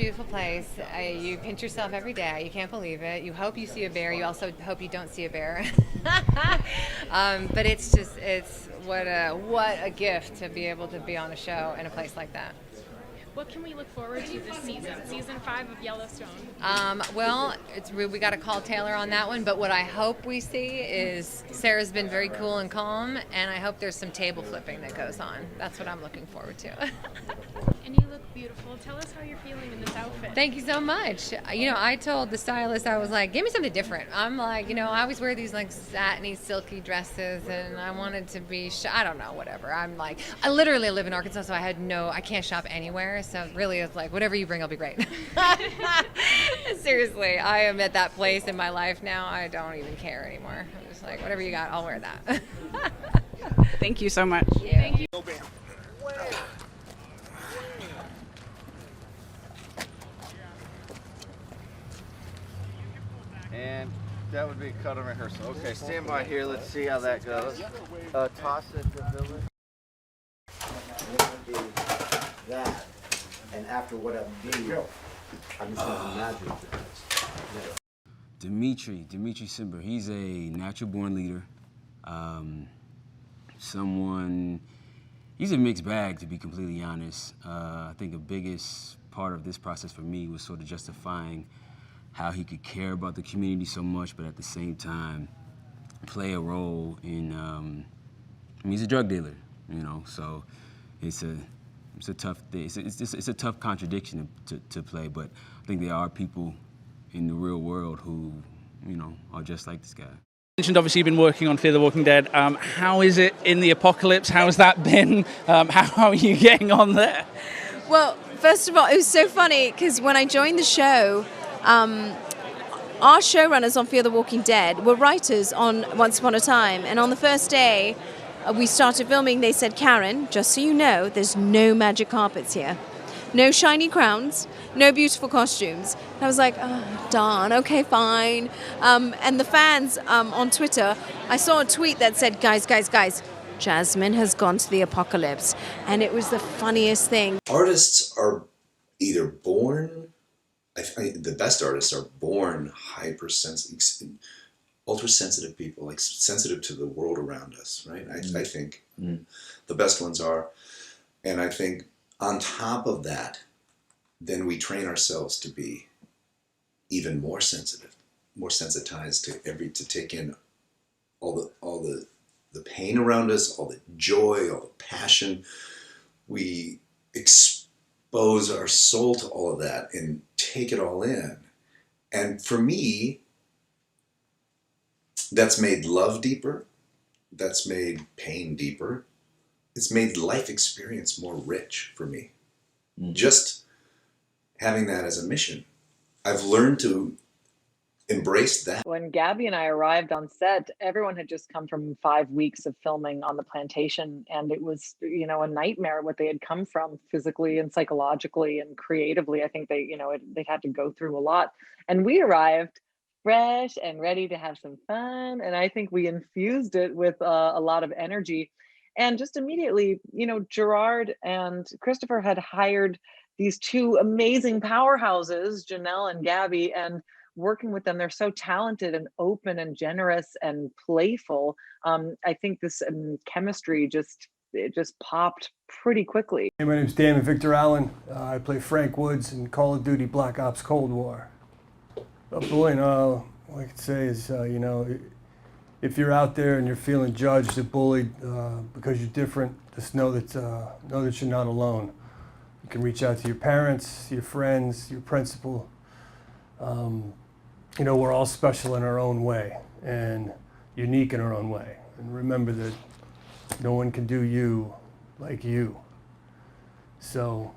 Beautiful place. You pinch yourself every day. You can't believe it. You hope you see a bear. You also hope you don't see a bear. But it's what a gift to be able to be on a show in a place like that. What can we look forward to this season? Season 5 of Yellowstone. Well, we got to call Taylor on that one. But what I hope we see is Sarah's been very cool and calm, and I hope there's some table flipping that goes on. That's what I'm looking forward to. And you look beautiful. Tell us how you're feeling in this outfit. Thank you so much. I told the stylist, I was like, give me something different. I'm like, I always wear these like satiny, silky dresses, and I wanted to be, I don't know, whatever. I'm like, I literally live in Arkansas, so I can't shop anywhere. So really, it's like, whatever you bring, I'll be great. Seriously, I am at that place in my life now. I don't even care anymore. I'm just like, whatever you got, I'll wear that. Thank you so much. Thank you. And that would be a cut on rehearsal. Okay, stand by here. Let's see how that goes. Toss it to Billy. That, and after what I'm doing, I'm just going to imagine that. Dimitri Simber, he's a natural-born leader. He's a mixed bag, to be completely honest. I think the biggest part of this process for me was sort of justifying how he could care about the community so much, but at the same time play a role in, he's a drug dealer, so it's a tough thing. It's a tough contradiction to play, but I think there are people in the real world who, are just like this guy. You mentioned obviously you've been working on Fear the Walking Dead. How is it in the apocalypse? How has that been? How are you getting on there? Well, first of all, it was so funny because when I joined the show, our showrunners on Fear the Walking Dead were writers on Once Upon a Time, and on the first day we started filming, they said, Karen, just so you know, there's no magic carpets here. No shiny crowns, no beautiful costumes. And I was like, oh, darn, okay, fine. And the fans on Twitter, I saw a tweet that said, guys, Jasmine has gone to the apocalypse. And it was the funniest thing. Artists are either born, the best artists are born hypersensitive, ultra-sensitive people, like sensitive to the world around us, right? I think the best ones are. And I think on top of that, then we train ourselves to be even more sensitive, more sensitized to take in all the pain around us, all the joy, all the passion. We expose our soul to all of that and take it all in. And for me, that's made love deeper. That's made pain deeper. It's made life experience more rich for me. Just having that as a mission. I've learned to embrace that. When Gabby and I arrived on set, everyone had just come from 5 weeks of filming on the plantation, and it was, a nightmare what they had come from physically and psychologically and creatively. I think they had to go through a lot. And we arrived fresh and ready to have some fun, and I think we infused it with a lot of energy. And just immediately, Gerard and Christopher had hired these two amazing powerhouses, Janelle and Gabby, and working with them, they're so talented and open and generous and playful. I think this chemistry just popped pretty quickly. Hey, my name's Damon Victor Allen. I play Frank Woods in Call of Duty Black Ops Cold War. Oh boy, all I can say is, if you're out there and you're feeling judged or bullied because you're different, just know that you're not alone. You can reach out to your parents, your friends, your principal. We're all special in our own way and unique in our own way. And remember that no one can do you like you. So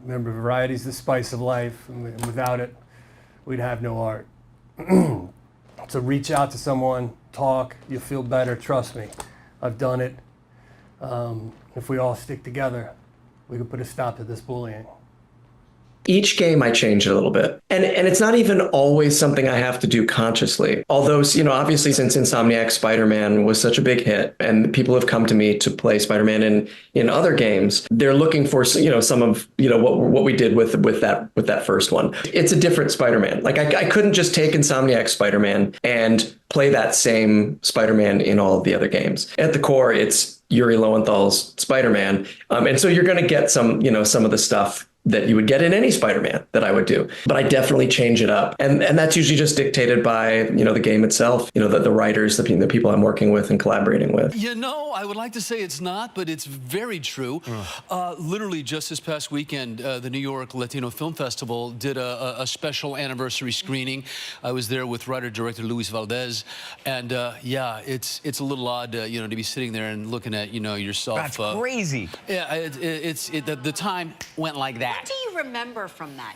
remember, variety is the spice of life, and without it, we'd have no art. So reach out to someone, talk, you'll feel better, trust me. I've done it. If we all stick together, we can put a stop to this bullying. Each game I change it a little bit. And it's not even always something I have to do consciously. Although, obviously since Insomniac's Spider-Man was such a big hit and people have come to me to play Spider-Man in other games, they're looking for, some of, what we did with that first one. It's a different Spider-Man. Like I couldn't just take Insomniac's Spider-Man and play that same Spider-Man in all of the other games. At the core, it's Yuri Lowenthal's Spider-Man. And so you're going to get some of the stuff that you would get in any Spider-Man that I would do. But I definitely change it up. And that's usually just dictated by, the game itself, the writers, the people I'm working with and collaborating with. I would like to say it's not, but it's very true. Literally just this past weekend, the New York Latino Film Festival did a special anniversary screening. I was there with writer-director Luis Valdez. And it's a little odd, to be sitting there and looking at, yourself. That's crazy. Yeah, the time went like that. What do you remember from that?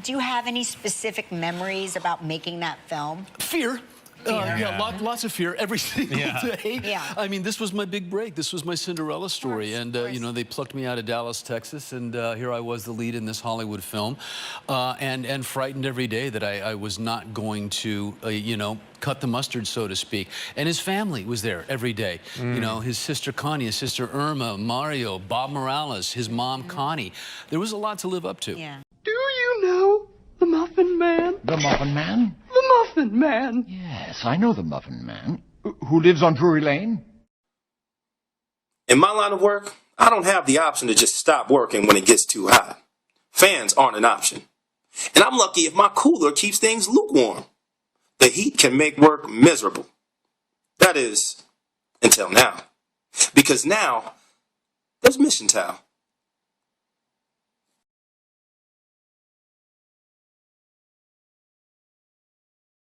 Do you have any specific memories about making that film? Fear. Lots of fear every single day. Yeah. I mean, this was my big break. This was my Cinderella story. And, they plucked me out of Dallas, Texas, and here I was the lead in this Hollywood film, and frightened every day that I was not going to, cut the mustard, so to speak. And his family was there every day. His sister Connie, his sister Irma, Mario, Bob Morales, his mom Connie. There was a lot to live up to. Yeah. Do you know the Muffin Man? The Muffin Man? The Muffin Man. Yes, I know the Muffin Man. Who lives on Drury Lane? In my line of work, I don't have the option to just stop working when it gets too hot. Fans aren't an option. And I'm lucky if my cooler keeps things lukewarm. The heat can make work miserable. That is, until now. Because now, there's Mission Towel.